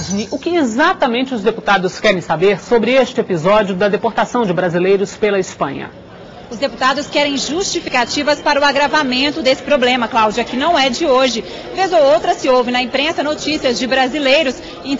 Ariadne, o que exatamente os deputados querem saber sobre este episódio da deportação de brasileiros pela Espanha? Os deputados querem justificativas para o agravamento desse problema, Cláudia, que não é de hoje. Vez ou outra se ouve na imprensa notícias de brasileiros,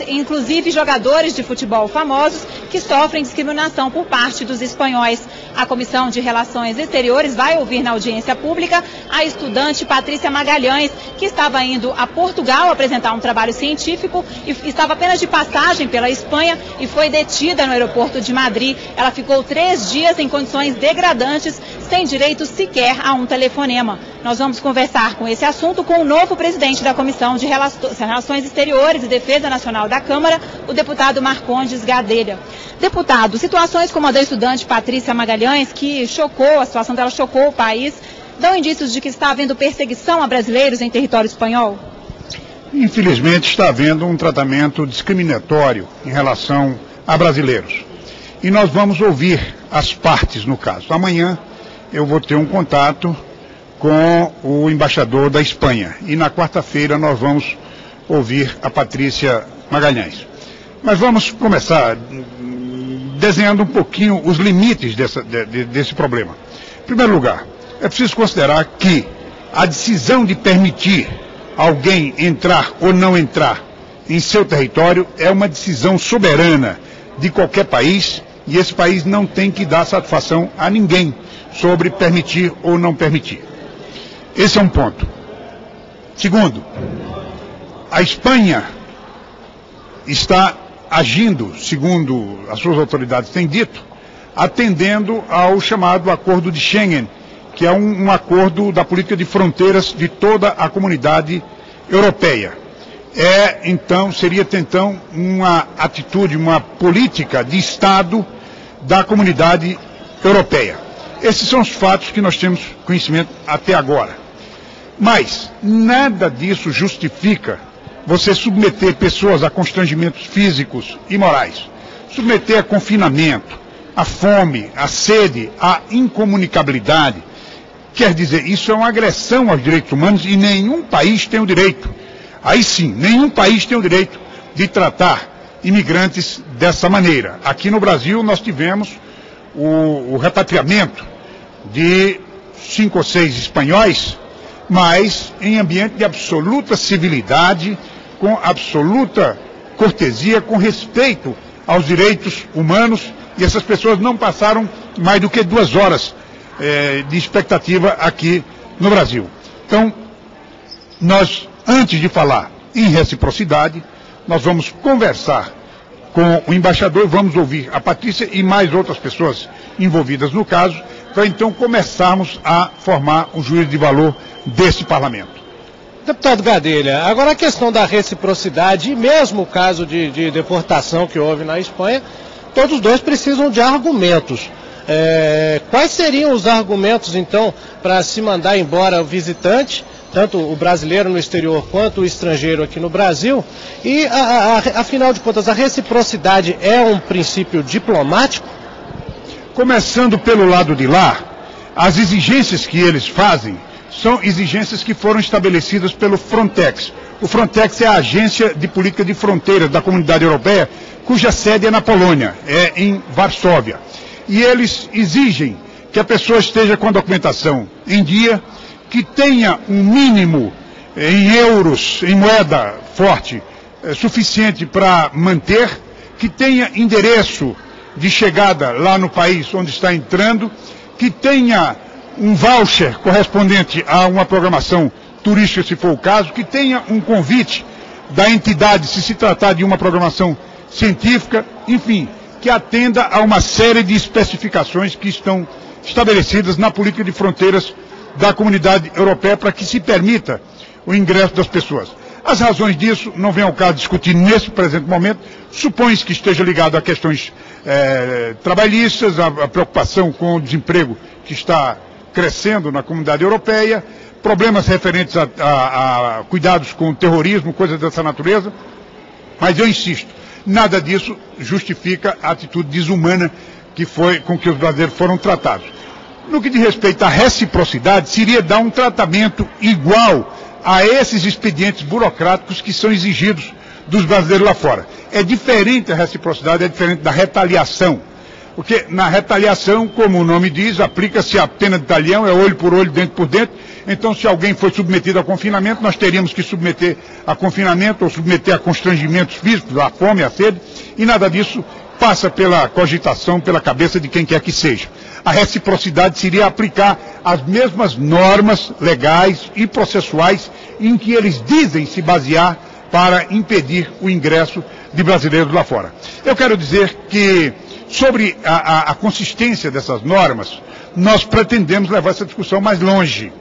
inclusive jogadores de futebol famosos, que sofrem discriminação por parte dos espanhóis. A Comissão de Relações Exteriores vai ouvir na audiência pública a estudante Patrícia Magalhães, que estava indo a Portugal apresentar um trabalho científico e estava apenas de passagem pela Espanha e foi detida no aeroporto de Madrid. Ela ficou 3 dias em condições degradantes, sem direito sequer a um telefonema. Nós vamos conversar com esse assunto com o novo presidente da Comissão de Relações Exteriores e Defesa Nacional da Câmara, o deputado Marcondes Gadelha. Deputado, situações como a da estudante Patrícia Magalhães, que a situação dela chocou o país, dão indícios de que está havendo perseguição a brasileiros em território espanhol? Infelizmente está havendo um tratamento discriminatório em relação a brasileiros. E nós vamos ouvir as partes no caso. Amanhã eu vou ter um contato com o embaixador da Espanha. E na quarta-feira nós vamos ouvir a Patrícia Magalhães. Mas vamos começar desenhando um pouquinho os limites desse problema. Em primeiro lugar, é preciso considerar que a decisão de permitir alguém entrar ou não entrar em seu território é uma decisão soberana de qualquer país. E esse país não tem que dar satisfação a ninguém sobre permitir ou não permitir. Esse é um ponto. Segundo, a Espanha está agindo, segundo as suas autoridades têm dito, atendendo ao chamado Acordo de Schengen, que é um acordo da política de fronteiras de toda a comunidade europeia. Seria então uma atitude, uma política de Estado da comunidade europeia. Esses são os fatos que nós temos conhecimento até agora. Mas nada disso justifica você submeter pessoas a constrangimentos físicos e morais, submeter a confinamento, a fome, a sede, a incomunicabilidade. Quer dizer, isso é uma agressão aos direitos humanos e nenhum país tem o direito. Aí sim, nenhum país tem o direito de tratar imigrantes dessa maneira. Aqui no Brasil nós tivemos o repatriamento de 5 ou 6 espanhóis, mas em ambiente de absoluta civilidade, com absoluta cortesia, com respeito aos direitos humanos, e essas pessoas não passaram mais do que 2 horas de expectativa aqui no Brasil. Então, nós, antes de falar em reciprocidade, nós vamos conversar com o embaixador, vamos ouvir a Patrícia e mais outras pessoas envolvidas no caso, para então começarmos a formar um juízo de valor desse parlamento. Deputado Gadelha, agora a questão da reciprocidade e mesmo o caso de deportação que houve na Espanha, todos os dois precisam de argumentos. Quais seriam os argumentos então para se mandar embora o visitante, tanto o brasileiro no exterior quanto o estrangeiro aqui no Brasil? E, afinal de contas, a reciprocidade é um princípio diplomático? Começando pelo lado de lá, as exigências que eles fazem são exigências que foram estabelecidas pelo Frontex. O Frontex é a agência de política de fronteiras da Comunidade Europeia, cuja sede é na Polônia, é em Varsóvia. E eles exigem que a pessoa esteja com a documentação em dia, que tenha um mínimo em euros, em moeda forte, suficiente para manter, que tenha endereço de chegada lá no país onde está entrando, que tenha um voucher correspondente a uma programação turística, se for o caso, que tenha um convite da entidade, se tratar de uma programação científica, enfim, que atenda a uma série de especificações que estão estabelecidas na política de fronteiras da Comunidade Europeia para que se permita o ingresso das pessoas. As razões disso não vem ao caso discutir nesse presente momento, supõe-se que esteja ligado a questões trabalhistas, a preocupação com o desemprego que está crescendo na Comunidade Europeia, problemas referentes a cuidados com o terrorismo, coisas dessa natureza, mas eu insisto, nada disso justifica a atitude desumana que foi com que os brasileiros foram tratados. No que diz respeito à reciprocidade, seria dar um tratamento igual a esses expedientes burocráticos que são exigidos dos brasileiros lá fora. É diferente a reciprocidade, é diferente da retaliação. Porque na retaliação, como o nome diz, aplica-se a pena de talhão, é olho por olho, dente por dente. Então, se alguém foi submetido a confinamento, nós teríamos que submeter a confinamento ou submeter a constrangimentos físicos, a fome, a sede, e nada disso passa pela cogitação, pela cabeça de quem quer que seja. A reciprocidade seria aplicar as mesmas normas legais e processuais em que eles dizem se basear para impedir o ingresso de brasileiros lá fora. Eu quero dizer que, sobre a consistência dessas normas, nós pretendemos levar essa discussão mais longe.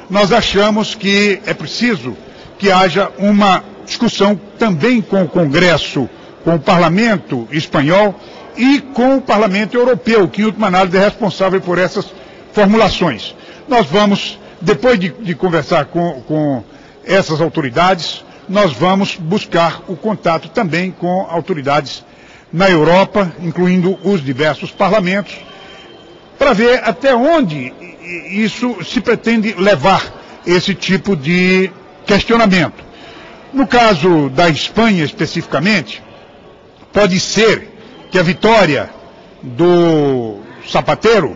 Nós achamos que é preciso que haja uma discussão também com o Congresso, com o Parlamento espanhol e com o Parlamento europeu, que em última análise é responsável por essas formulações. Nós vamos, depois de conversar com essas autoridades, nós vamos buscar o contato também com autoridades na Europa, incluindo os diversos parlamentos, para ver até onde isso se pretende levar esse tipo de questionamento. No caso da Espanha especificamente, pode ser que a vitória do Zapatero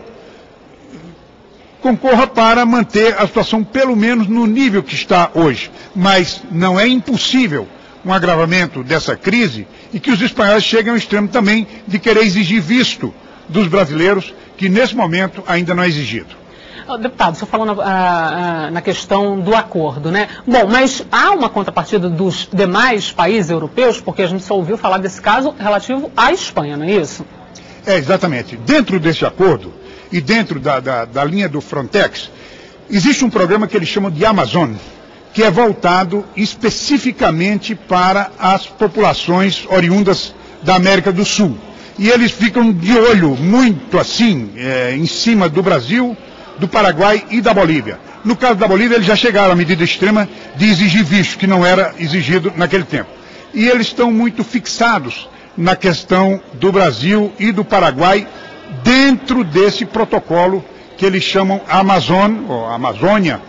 concorra para manter a situação pelo menos no nível que está hoje. Mas não é impossível um agravamento dessa crise e que os espanhóis cheguem ao extremo também de querer exigir visto dos brasileiros, que nesse momento ainda não é exigido. Deputado, você falou na questão do acordo, né? Bom, mas há uma contrapartida dos demais países europeus, porque a gente só ouviu falar desse caso relativo à Espanha, não é isso? É, exatamente. Dentro desse acordo e dentro da linha do Frontex, existe um programa que eles chamam de Amazon, que é voltado especificamente para as populações oriundas da América do Sul. E eles ficam de olho muito assim, em cima do Brasil, do Paraguai e da Bolívia. No caso da Bolívia, eles já chegaram à medida extrema de exigir visto, que não era exigido naquele tempo. E eles estão muito fixados na questão do Brasil e do Paraguai dentro desse protocolo que eles chamam Amazon, ou Amazônia,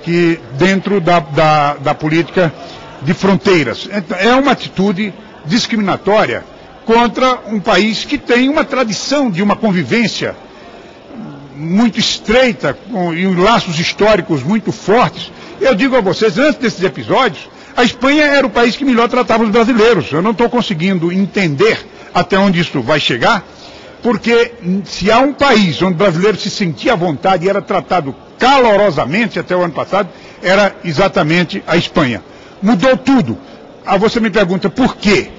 que dentro da política de fronteiras. É uma atitude discriminatória contra um país que tem uma tradição de uma convivência muito estreita e laços históricos muito fortes. Eu digo a vocês, antes desses episódios, a Espanha era o país que melhor tratava os brasileiros. Eu não estou conseguindo entender até onde isso vai chegar, porque se há um país onde o brasileiro se sentia à vontade e era tratado calorosamente até o ano passado, era exatamente a Espanha. Mudou tudo. Aí você me pergunta por quê?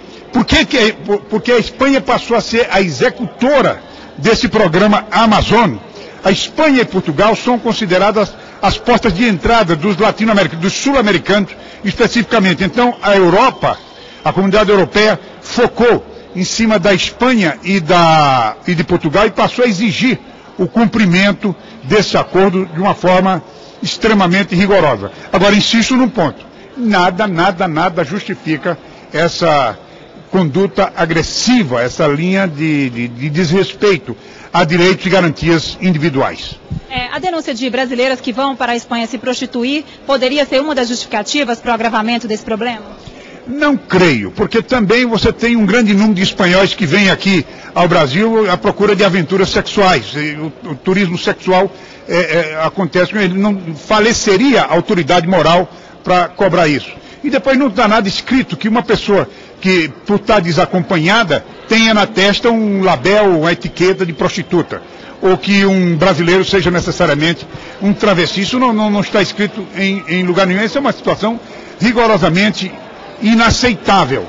Porque a Espanha passou a ser a executora desse programa Amazon. A Espanha e Portugal são consideradas as portas de entrada dos latino-americanos, dos sul-americanos especificamente. Então a Europa, a comunidade europeia, focou em cima da Espanha e de Portugal e passou a exigir o cumprimento desse acordo de uma forma extremamente rigorosa. Agora, insisto num ponto, nada justifica essa conduta agressiva, essa linha de desrespeito a direitos e garantias individuais. A denúncia de brasileiras que vão para a Espanha se prostituir poderia ser uma das justificativas para o agravamento desse problema? Não creio, porque também você tem um grande número de espanhóis que vêm aqui ao Brasil à procura de aventuras sexuais. O turismo sexual acontece, ele não faleceria a autoridade moral para cobrar isso. E depois não está nada escrito que uma pessoa que, por estar desacompanhada, tenha na testa um label, uma etiqueta de prostituta. Ou que um brasileiro seja necessariamente um travesti. Isso não está escrito em lugar nenhum. Essa é uma situação rigorosamente inaceitável.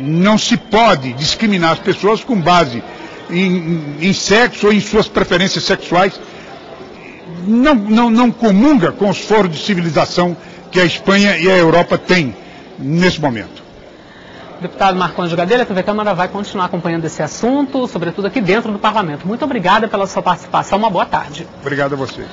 Não se pode discriminar as pessoas com base em sexo ou em suas preferências sexuais. Não comunga com os foros de civilização que a Espanha e a Europa têm nesse momento. Deputado Marcondes Gadelha, a TV Câmara vai continuar acompanhando esse assunto, sobretudo aqui dentro do Parlamento. Muito obrigada pela sua participação, uma boa tarde. Obrigado a vocês.